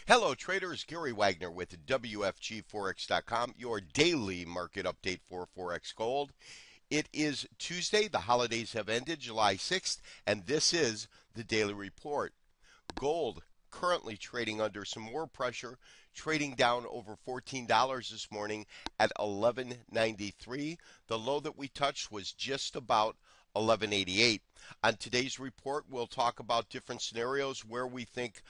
Hello, traders. Gary Wagner with WFGForex.com, your daily market update for Forex Gold. It is Tuesday. The holidays have ended, July 6th, and this is the daily report. Gold currently trading under some more pressure, trading down over $14 this morning at 11.93. The low that we touched was just about 11.88. On today's report, we'll talk about different scenarios where we think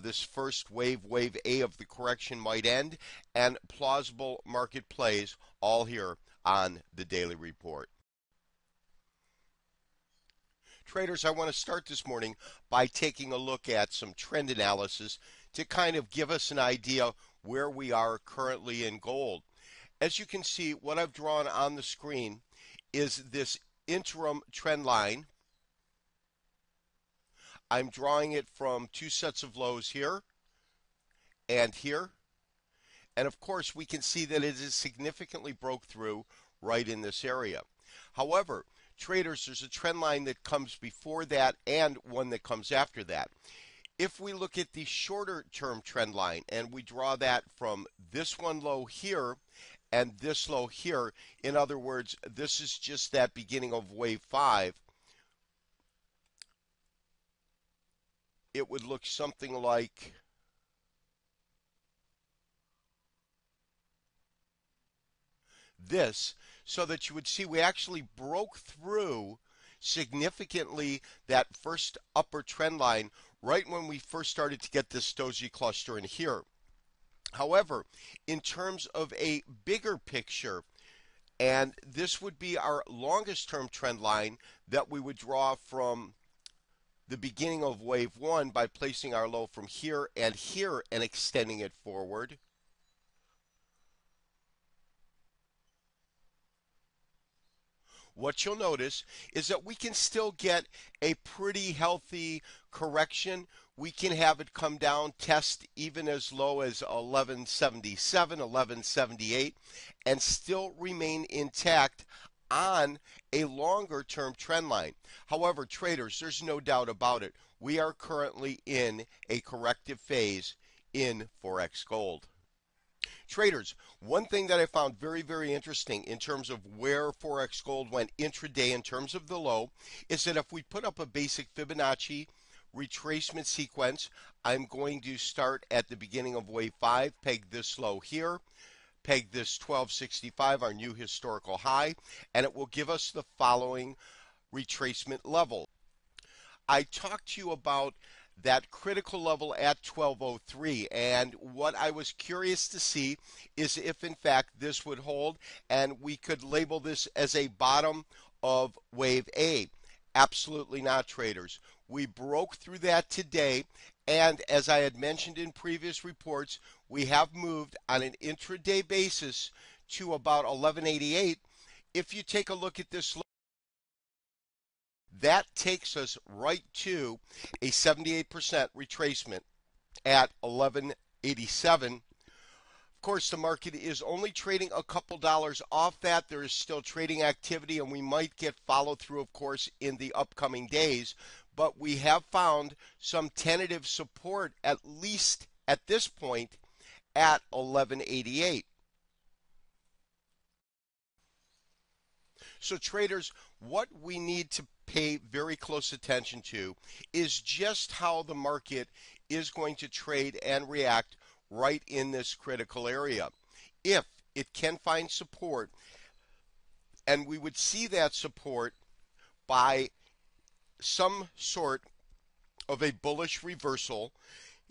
this first wave, wave A of the correction might end, and plausible market plays, all here on the daily report. Traders, I want to start this morning by taking a look at some trend analysis to kind of give us an idea where we are currently in gold. As you can see, what I've drawn on the screen is this interim trend line. I'm drawing it from two sets of lows here and here. And of course, we can see that it is significantly broke through right in this area. However, traders, there's a trend line that comes before that and one that comes after that. If we look at the shorter term trend line and we draw that from this one low here and this low here, in other words, this is just that beginning of wave 5, it would look something like this, so that you would see we actually broke through significantly that first upper trend line right when we first started to get this doji cluster in here. However, in terms of a bigger picture, and this would be our longest term trend line that we would draw from the beginning of wave 1 by placing our low from here and extending it forward. What you'll notice is that we can still get a pretty healthy correction. We can have it come down, test even as low as 1177, 1178, and still remain intact on a longer term trend line. However, traders, there's no doubt about it. We are currently in a corrective phase in Forex Gold. Traders, one thing that I found very, very interesting in terms of where Forex Gold went intraday in terms of the low is that if we put up a basic Fibonacci retracement sequence, I'm going to start at the beginning of wave 5, peg this low here, peg this 1265, our new historical high, and it will give us the following retracement level. I talked to you about that critical level at 1203, and what I was curious to see is if in fact this would hold and we could label this as a bottom of wave A. Absolutely not, traders. We broke through that today, and as I had mentioned in previous reports, we have moved on an intraday basis to about 1188. If you take a look at this, that takes us right to a 78% retracement at 1187. Of course, the market is only trading a couple dollars off that. There is still trading activity, and we might get follow through, of course, in the upcoming days. But we have found some tentative support, at least at this point, at 1188. So traders, what we need to pay very close attention to is just how the market is going to trade and react right in this critical area. If it can find support, and we would see that support by some sort of a bullish reversal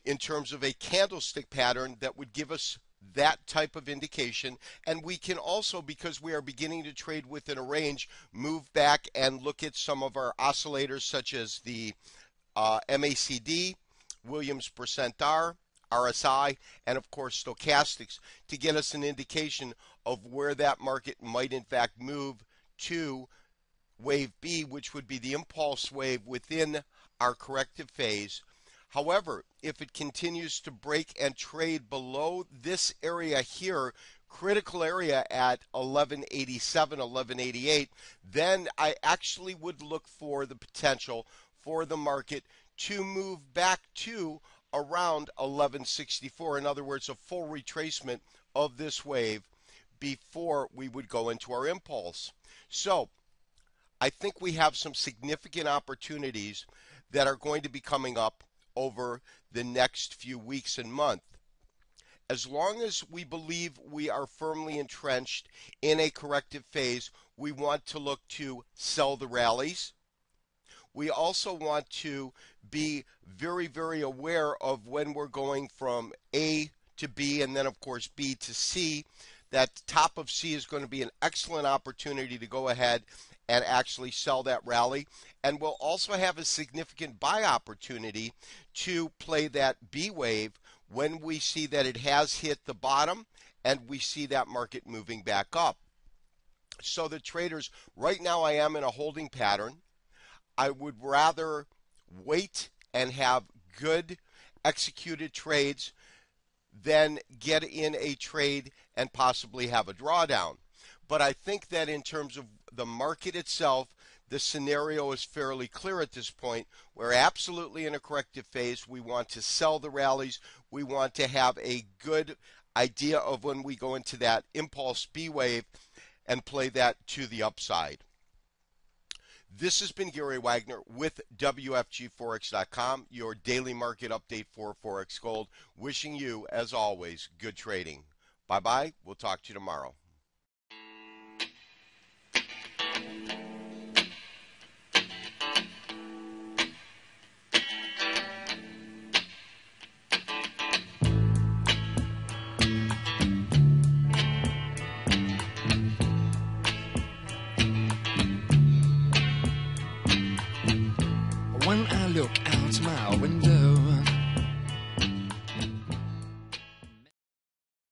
in terms of a candlestick pattern that would give us that type of indication, and we can also, because we are beginning to trade within a range, move back and look at some of our oscillators such as the MACD, Williams Percent R, RSI, and of course stochastics to get us an indication of where that market might in fact move to wave B, which would be the impulse wave within our corrective phase. However, if it continues to break and trade below this area here, critical area at 1187, 1188, then I actually would look for the potential for the market to move back to around 1164. In other words, a full retracement of this wave before we would go into our impulse. So I think we have some significant opportunities that are going to be coming up over the next few weeks and months. As long as we believe we are firmly entrenched in a corrective phase, we want to look to sell the rallies. We also want to be very, very aware of when we're going from A to B and then, of course, B to C. That top of C is going to be an excellent opportunity to go ahead and actually sell that rally. And we'll also have a significant buy opportunity to play that B wave when we see that it has hit the bottom and we see that market moving back up. So the traders, right now I am in a holding pattern. I would rather wait and have good executed trades than get in a trade and possibly have a drawdown. But I think that in terms of the market itself, the scenario is fairly clear at this point. We're absolutely in a corrective phase. We want to sell the rallies. We want to have a good idea of when we go into that impulse B wave and play that to the upside. This has been Gary Wagner with WFGForex.com, your daily market update for Forex Gold. Wishing you, as always, good trading. Bye-bye. We'll talk to you tomorrow. When I look out my window